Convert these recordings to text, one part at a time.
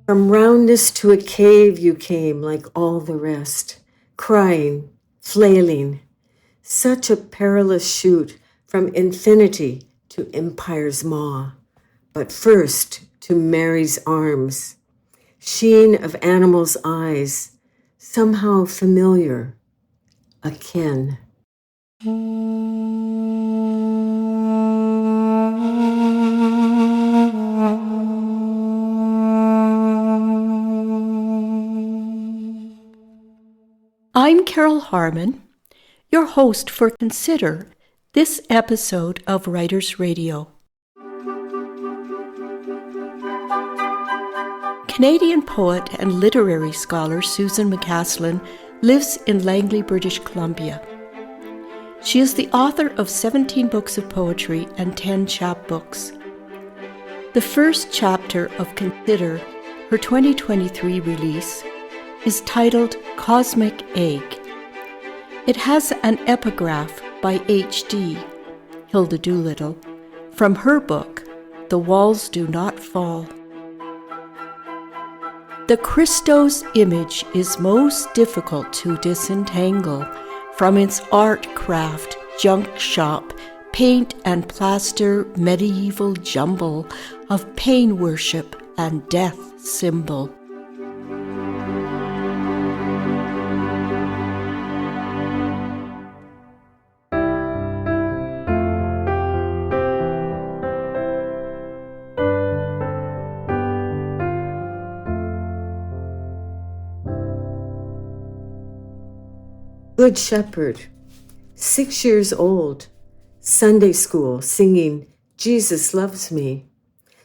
From roundness to a cave you came like all the rest, crying, flailing, such a perilous shoot from infinity to empire's maw, but first to Mary's arms, sheen of animals' eyes, somehow familiar, akin. I'm Carol Harmon, your host for Consider, this episode of Writers Radio. Canadian poet and literary scholar Susan McCaslin lives in Langley, British Columbia. She is the author of 17 books of poetry and 10 chapbooks. The first chapter of Consider, her 2023 release, is titled Cosmic Egg. It has an epigraph by H.D. Hilda Doolittle from her book, The Walls Do Not Fall. The Christos image is most difficult to disentangle from its art craft, junk shop, paint and plaster medieval jumble of pain worship and death symbol. Good Shepherd, 6 years old, Sunday school, singing, Jesus loves me,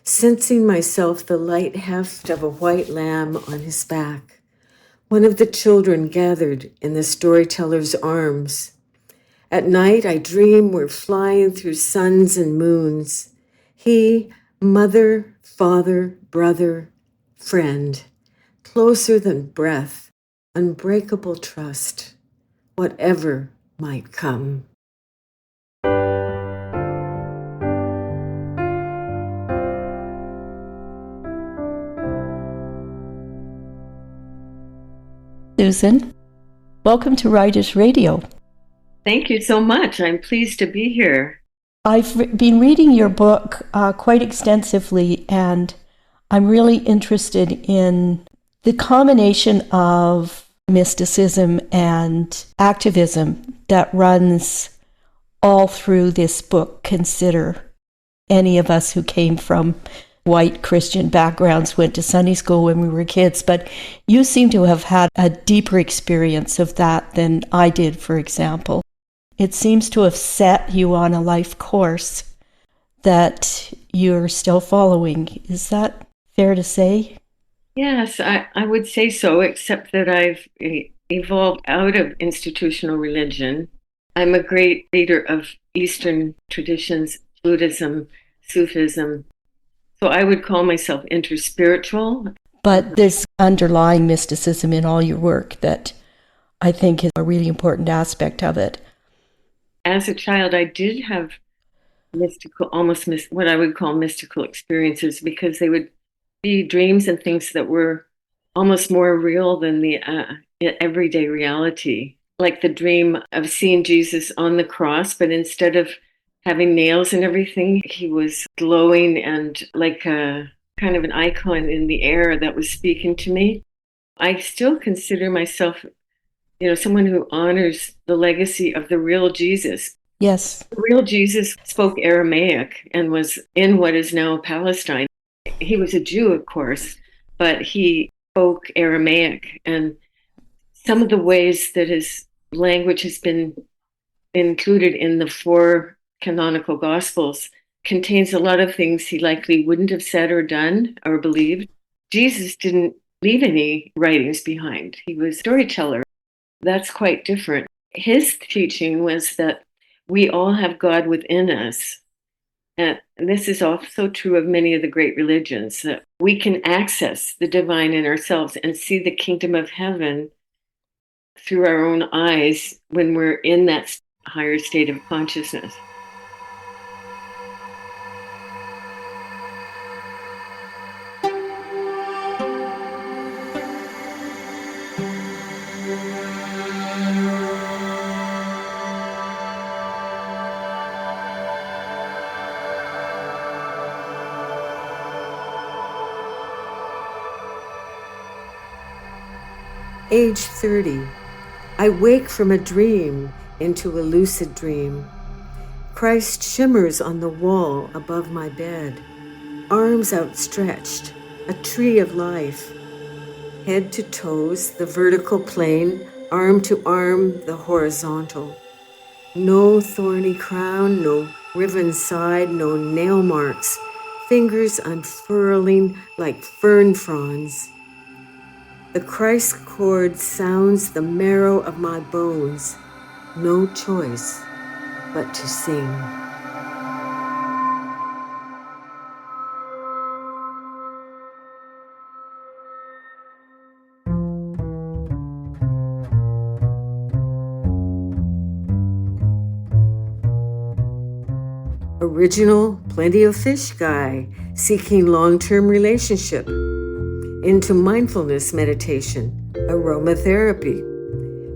sensing myself the light heft of a white lamb on his back, one of the children gathered in the storyteller's arms. At night I dream we're flying through suns and moons, he, mother, father, brother, friend, closer than breath, unbreakable trust. Whatever might come. Susan, welcome to Writers Radio. Thank you so much. I'm pleased to be here. I've been reading your book quite extensively, and I'm really interested in the combination of mysticism and activism that runs all through this book. Consider, any of us who came from white Christian backgrounds went to Sunday school when we were kids, but you seem to have had a deeper experience of that than I did, for example. It seems to have set you on a life course that you're still following. Is that fair to say? Yes, I would say so, except that I've evolved out of institutional religion. I'm a great reader of Eastern traditions, Buddhism, Sufism. So I would call myself interspiritual. But there's underlying mysticism in all your work that I think is a really important aspect of it. As a child, I did have mystical, what I would call mystical experiences, because they would be dreams and things that were almost more real than the everyday reality. Like the dream of seeing Jesus on the cross, but instead of having nails and everything, he was glowing and like a kind of an icon in the air that was speaking to me. I still consider myself, someone who honors the legacy of the real Jesus. Yes. The real Jesus spoke Aramaic and was in what is now Palestine. He was a Jew, of course, but he spoke Aramaic, and some of the ways that his language has been included in the 4 canonical Gospels contains a lot of things he likely wouldn't have said or done or believed. Jesus didn't leave any writings behind. He was a storyteller. That's quite different. His teaching was that we all have God within us. And this is also true of many of the great religions, that we can access the divine in ourselves and see the kingdom of heaven through our own eyes when we're in that higher state of consciousness. Age 30. I wake from a dream into a lucid dream. Christ shimmers on the wall above my bed, arms outstretched, a tree of life. Head to toes, the vertical plane, arm to arm, the horizontal. No thorny crown, no riven side, no nail marks, fingers unfurling like fern fronds. The Christ chord sounds the marrow of my bones, no choice but to sing. Original plenty of fish guy seeking long-term relationship. Into mindfulness meditation, aromatherapy,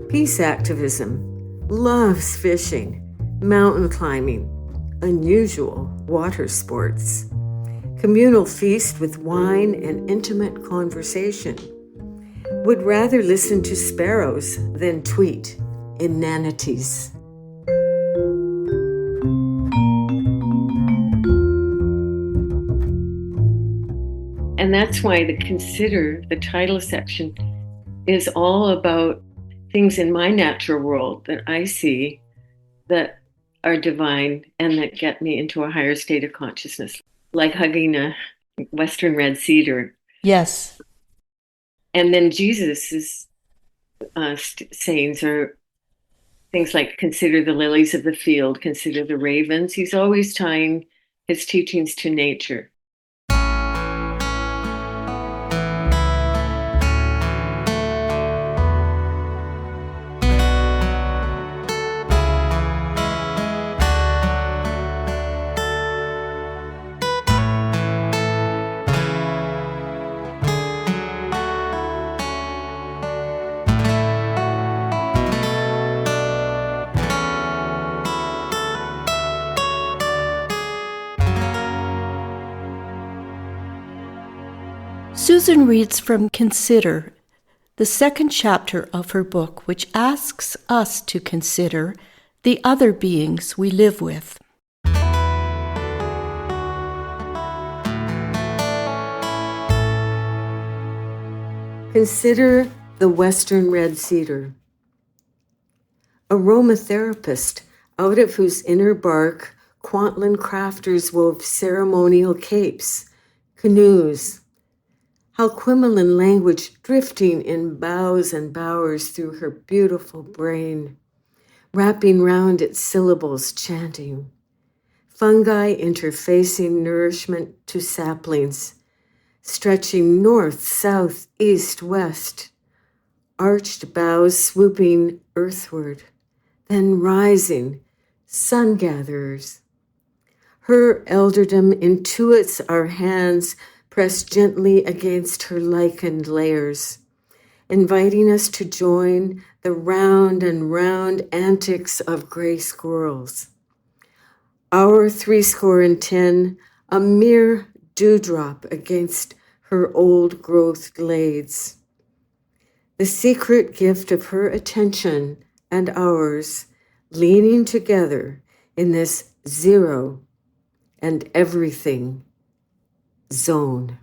peace activism, loves fishing, mountain climbing, unusual water sports, communal feast with wine and intimate conversation. Would rather listen to sparrows than tweet inanities. And that's why the title section, is all about things in my natural world that I see that are divine and that get me into a higher state of consciousness, like hugging a Western red cedar. Yes. And then Jesus's sayings are things like consider the lilies of the field, consider the ravens. He's always tying his teachings to nature. Susan reads from Consider, the second chapter of her book, which asks us to consider the other beings we live with. Consider the Western red cedar. Aromatherapist, out of whose inner bark Kwantlen crafters wove ceremonial capes, canoes, Halquimmerlan language drifting in boughs and bowers through her beautiful brain, wrapping round its syllables chanting. Fungi interfacing nourishment to saplings, stretching north, south, east, west, arched boughs swooping earthward, then rising, sun gatherers. Her elderdom intuits our hands pressed gently against her lichened layers, inviting us to join the round and round antics of gray squirrels. Our 70, a mere dewdrop against her old growth glades. The secret gift of her attention and ours leaning together in this zero and everything zone.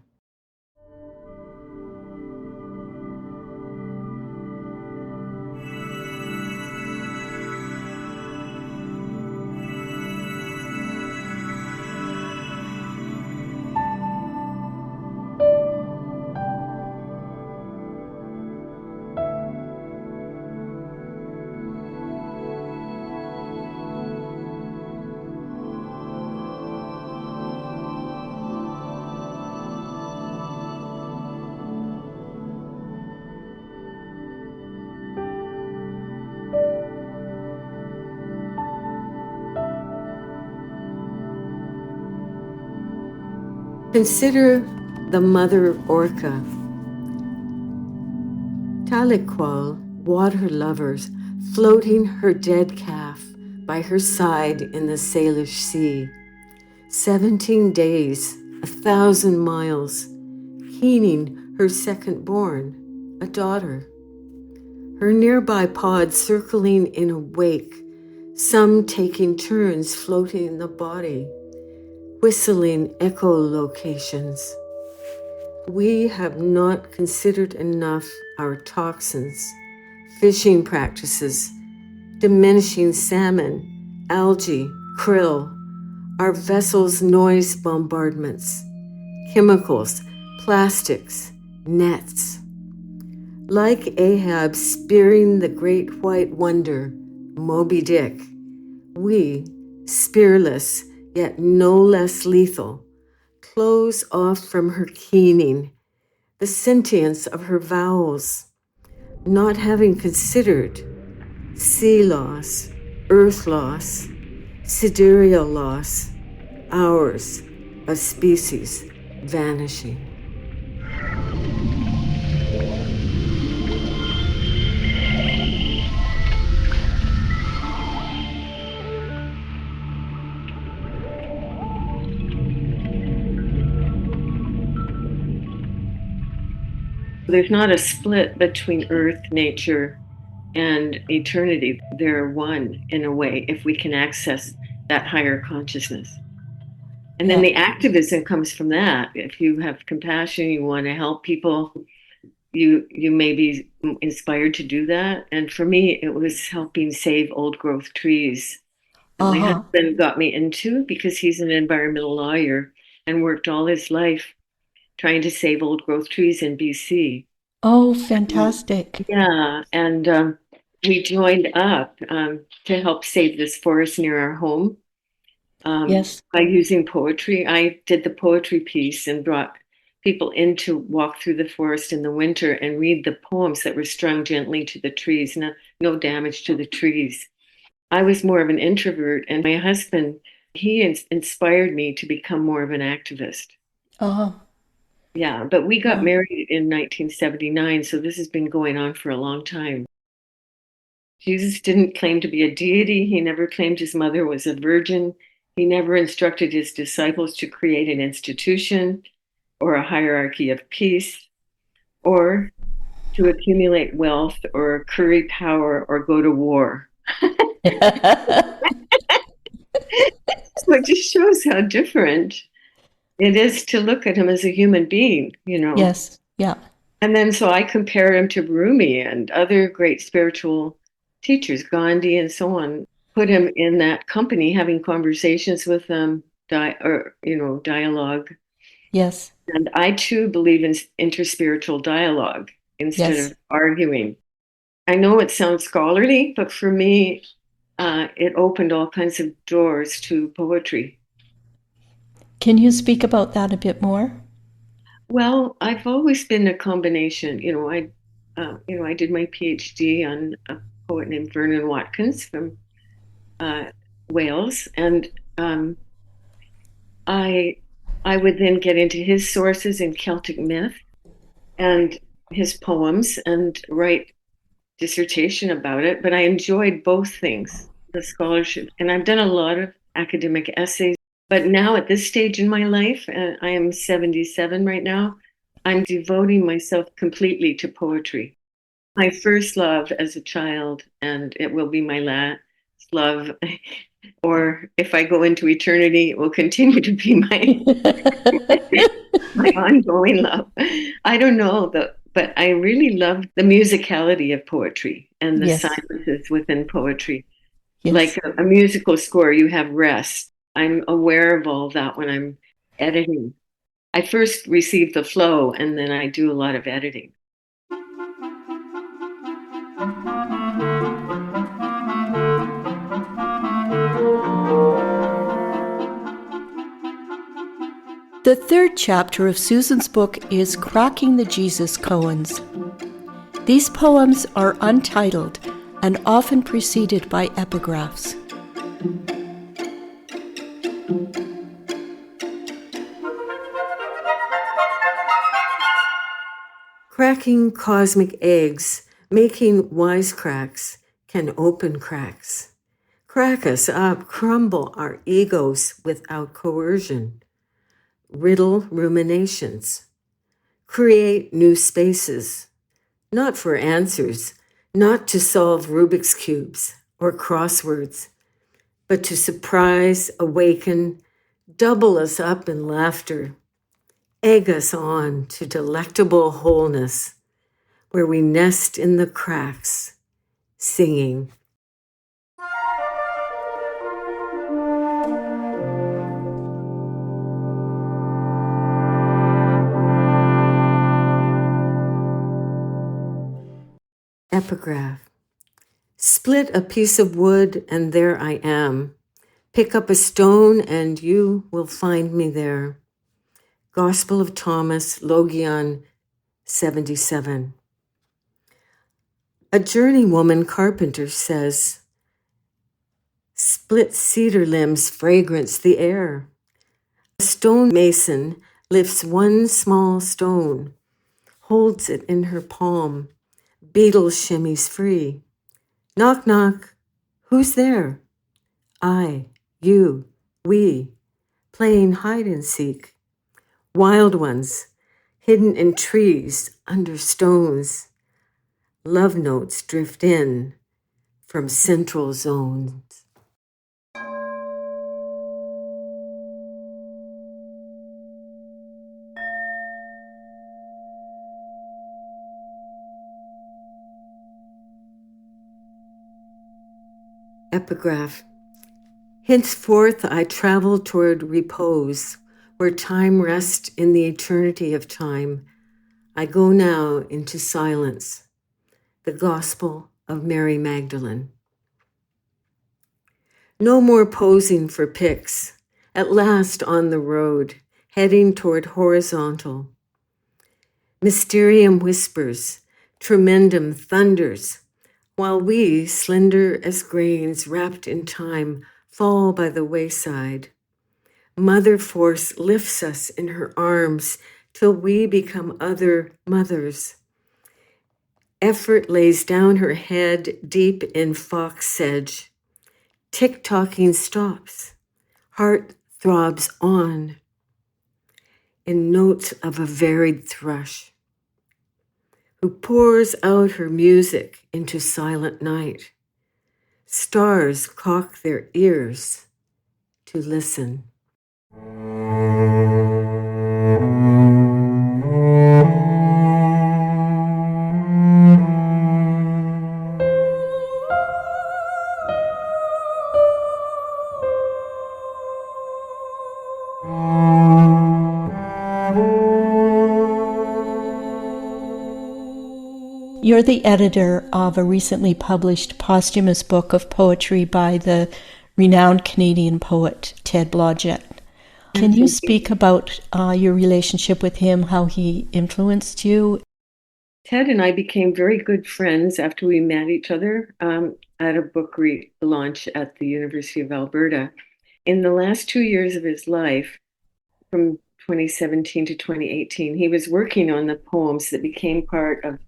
Consider the mother orca. Taliqual, water lovers, floating her dead calf by her side in the Salish Sea. 17 days, 1,000 miles, keening her second born, a daughter. her nearby pods circling in a wake, some taking turns floating in the body, whistling echolocations. We have not considered enough our toxins, fishing practices, diminishing salmon, algae, krill, our vessels' noise bombardments, chemicals, plastics, nets. Like Ahab spearing the great white wonder, Moby Dick, we, spearless yet no less lethal, close off from her keening, the sentience of her vowels, not having considered sea loss, earth loss, sidereal loss, hours of species vanishing. There's not a split between earth, nature, and eternity. They're one in a way, if we can access that higher consciousness. And then the activism comes from that. If you have compassion, you want to help people, you may be inspired to do that. And for me, it was helping save old growth trees that my husband got me into, because he's an environmental lawyer and worked all his life trying to save old growth trees in BC. Oh, fantastic. Yeah. And we joined up to help save this forest near our home. Yes. By using poetry. I did the poetry piece and brought people in to walk through the forest in the winter and read the poems that were strung gently to the trees, no damage to the trees. I was more of an introvert, and my husband, he inspired me to become more of an activist. Yeah, but we got married in 1979, so this has been going on for a long time. Jesus didn't claim to be a deity. He never claimed his mother was a virgin. He never instructed his disciples to create an institution or a hierarchy of peace, or to accumulate wealth or curry power or go to war. So it just shows how different it is to look at him as a human being, Yes, yeah. And then so I compare him to Rumi and other great spiritual teachers, Gandhi and so on. Put him in that company, having conversations with them, dialogue. Yes. And I too believe in interspiritual dialogue instead of arguing. I know it sounds scholarly, but for me, it opened all kinds of doors to poetry. Can you speak about that a bit more? Well, I've always been a combination. I did my PhD on a poet named Vernon Watkins from Wales, and I would then get into his sources in Celtic myth and his poems and write dissertation about it. But I enjoyed both things, the scholarship, and I've done a lot of academic essays. But now at this stage in my life, I am 77 right now, I'm devoting myself completely to poetry. My first love as a child, and it will be my last love, or if I go into eternity, it will continue to be my ongoing love. I don't know, but I really love the musicality of poetry and the silences within poetry. Yes. Like a musical score, you have rest. I'm aware of all that when I'm editing. I first receive the flow, and then I do a lot of editing. The third chapter of Susan's book is Cracking the Jesus Koans. These poems are untitled and often preceded by epigraphs. Cracking cosmic eggs, making wisecracks, can open cracks. Crack us up, crumble our egos without coercion. Riddle ruminations. Create new spaces, not for answers, not to solve Rubik's Cubes or crosswords, but to surprise, awaken, double us up in laughter, egg us on to delectable wholeness, where we nest in the cracks, singing. Epigraph. Split a piece of wood and there I am. Pick up a stone and you will find me there. Gospel of Thomas, Logion 77. A journeywoman carpenter says, split cedar limbs fragrance the air. A stonemason lifts one small stone, holds it in her palm. Beetle shimmies free. Knock, knock. Who's there? I, you, we, playing hide and seek. Wild ones, hidden in trees, under stones. Love notes drift in from central zones. Epigraph. Henceforth I travel toward repose, where time rests in the eternity of time. I go now into silence. The Gospel of Mary Magdalene. No more posing for pics. At last on the road, heading toward horizontal. Mysterium whispers, tremendum thunders, while we, slender as grains wrapped in time, fall by the wayside. Mother Force lifts us in her arms till we become other mothers. Effort lays down her head deep in fox sedge. Tick-tocking stops. Heart throbs on. In notes of a varied thrush, who pours out her music into silent night. Stars cock their ears to listen. You're the editor of a recently published posthumous book of poetry by the renowned Canadian poet Ted Blodgett. Can you speak about your relationship with him, how he influenced you? Ted and I became very good friends after we met each other at a book launch at the University of Alberta. In the last 2 years of his life, from 2017 to 2018, he was working on the poems that became part of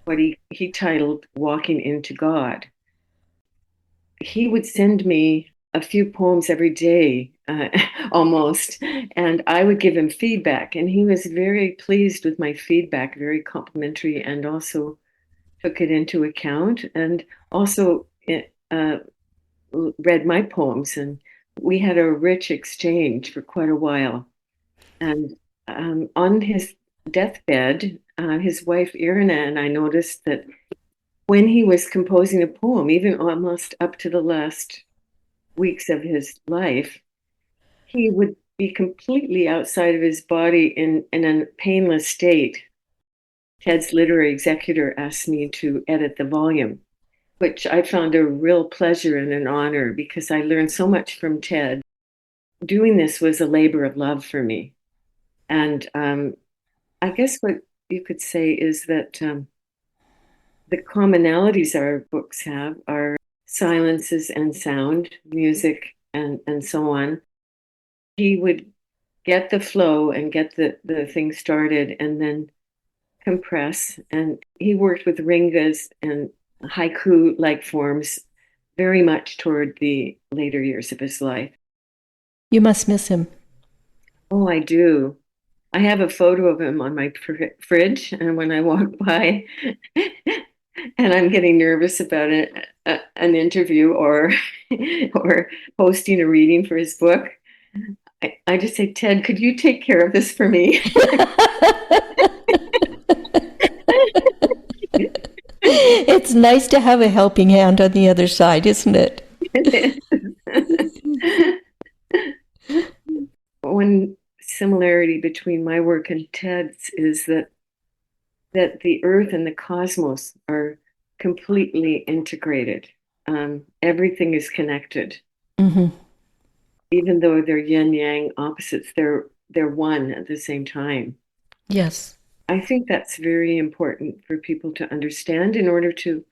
what he titled Walking into God. He would send me a few poems every day, almost, and I would give him feedback. And he was very pleased with my feedback, very complimentary, and also took it into account, and also read my poems. And we had a rich exchange for quite a while. And on his deathbed, his wife Irina and I noticed that when he was composing a poem, even almost up to the last weeks of his life, he would be completely outside of his body in a painless state. Ted's literary executor asked me to edit the volume, which I found a real pleasure and an honor because I learned so much from Ted. Doing this was a labor of love for me. And I guess what you could say is that the commonalities our books have are silences and sound, music, and so on. He would get the flow and get the thing started and then compress. And he worked with ringas and haiku-like forms very much toward the later years of his life. You must miss him. Oh, I do. I have a photo of him on my fridge, and when I walk by, and I'm getting nervous about an interview or or hosting a reading for his book, I just say, Ted, could you take care of this for me? It's nice to have a helping hand on the other side, isn't it? One similarity between my work and Ted's is that the earth and the cosmos are completely integrated. Everything is connected. Mm-hmm. Even though they're yin-yang opposites, they're one at the same time. Yes. I think that's very important for people to understand in order to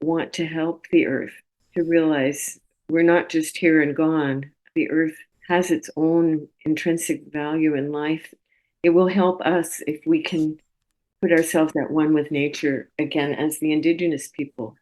want to help the earth, to realize we're not just here and gone. The earth has its own intrinsic value in life. It will help us if we can put ourselves at one with nature again as the indigenous people.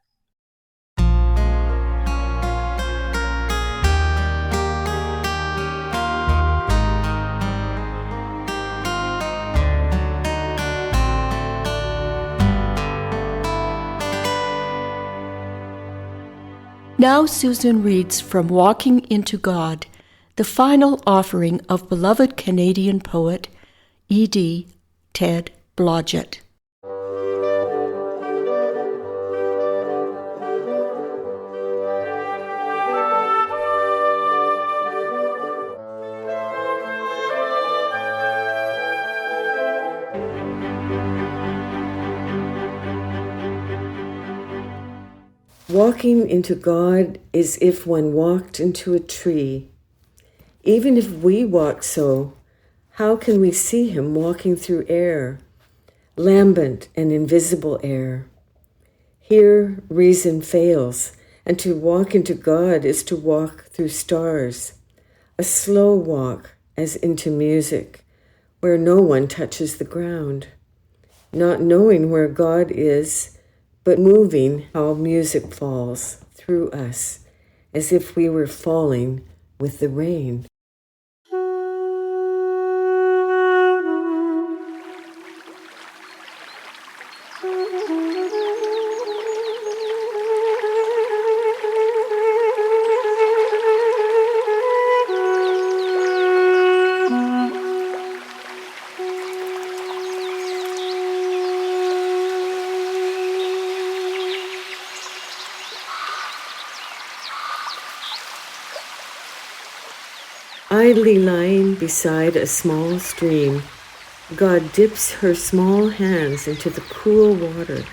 Now Susan reads from Walking into God, the final offering of beloved Canadian poet E.D. Ted Blodgett. Walking into God is if one walked into a tree. Even if we walk so, how can we see him walking through air, lambent and invisible air? Here reason fails, and to walk into God is to walk through stars, a slow walk as into music, where no one touches the ground, not knowing where God is, but moving how music falls through us, as if we were falling with the rain. Idly lying beside a small stream, God dips her small hands into the cool water,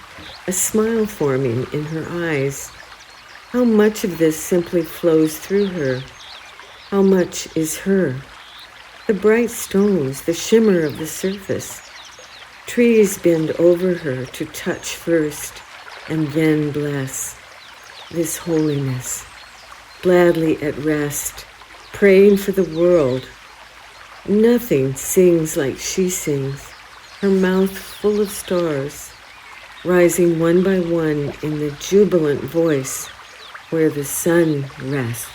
a smile forming in her eyes. How much of this simply flows through her? How much is her? The bright stones, the shimmer of the surface. Trees bend over her to touch first and then bless. This holiness, gladly at rest, praying for the world. Nothing sings like she sings, her mouth full of stars, rising one by one in the jubilant voice where the sun rests.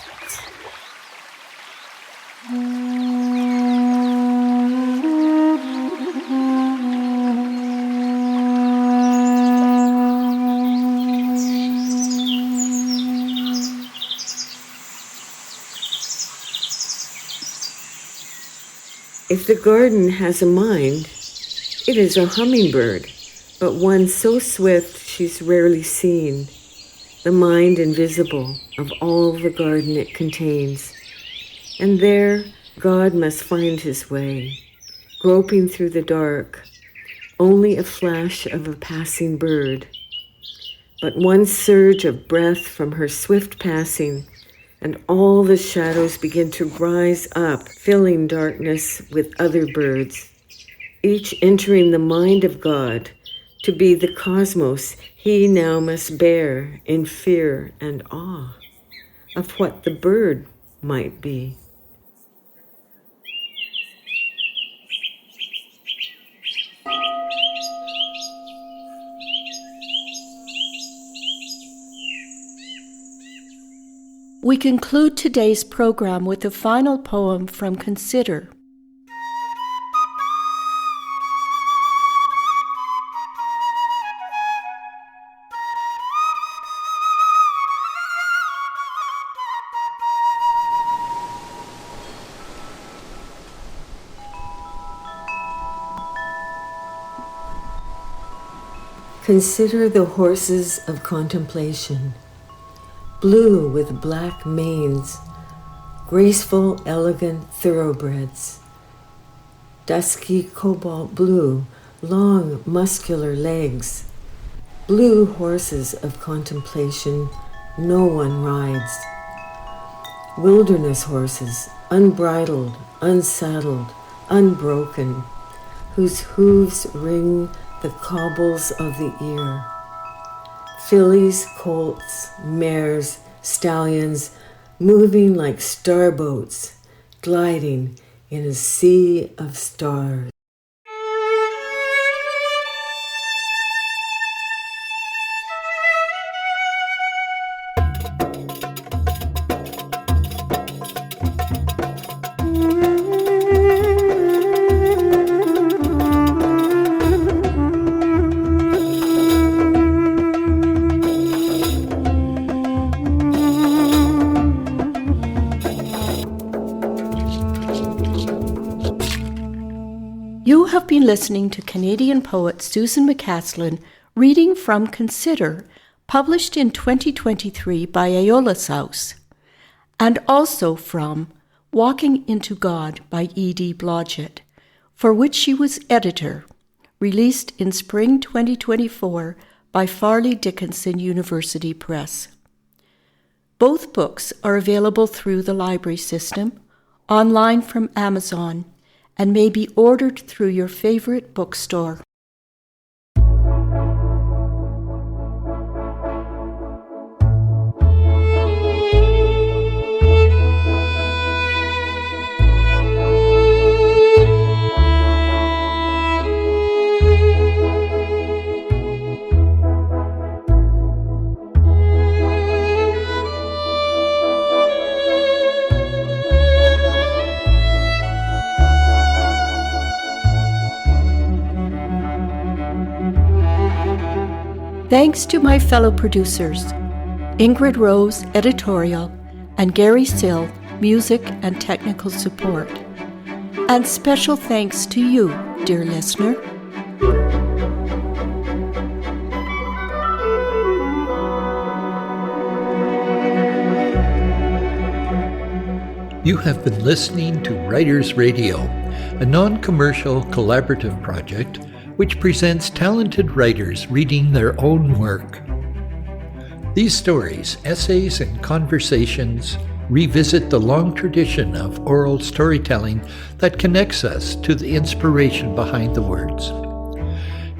If the garden has a mind, it is a hummingbird, but one so swift she's rarely seen, the mind invisible of all the garden it contains. And there God must find his way, groping through the dark, only a flash of a passing bird. But one surge of breath from her swift passing, and all the shadows begin to rise up, filling darkness with other birds, each entering the mind of God to be the cosmos he now must bear in fear and awe of what the bird might be. We conclude today's program with a final poem from Consider. Consider the horses of contemplation, blue with black manes, graceful, elegant thoroughbreds, dusky cobalt blue, long, muscular legs, blue horses of contemplation no one rides, wilderness horses, unbridled, unsaddled, unbroken, whose hooves ring the cobbles of the ear. Fillies, colts, mares, stallions, moving like starboats, gliding in a sea of stars. You have been listening to Canadian poet Susan McCaslin reading from Consider, published in 2023 by Aolus House, and also from Walking into God by E.D. Blodgett, for which she was editor, released in spring 2024 by Farleigh Dickinson University Press. Both books are available through the library system, online from Amazon, and may be ordered through your favorite bookstore. Thanks to my fellow producers, Ingrid Rose, editorial, and Gary Sill, music and technical support. And special thanks to you, dear listener. You have been listening to Writers Radio, a non-commercial collaborative project which presents talented writers reading their own work. These stories, essays, and conversations revisit the long tradition of oral storytelling that connects us to the inspiration behind the words.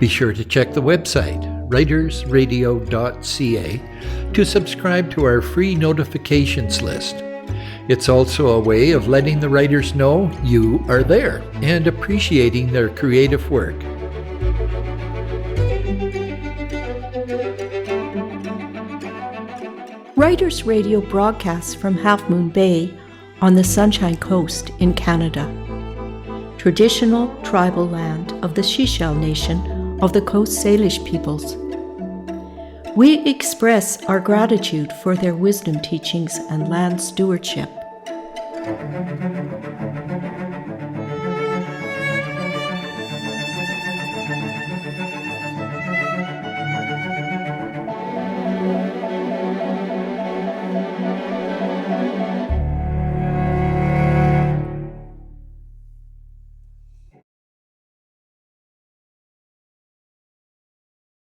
Be sure to check the website, writersradio.ca, to subscribe to our free notifications list. It's also a way of letting the writers know you are there and appreciating their creative work. Writers Radio broadcasts from Half Moon Bay on the Sunshine Coast in Canada, traditional tribal land of the Sechelt Nation of the Coast Salish peoples. We express our gratitude for their wisdom teachings and land stewardship.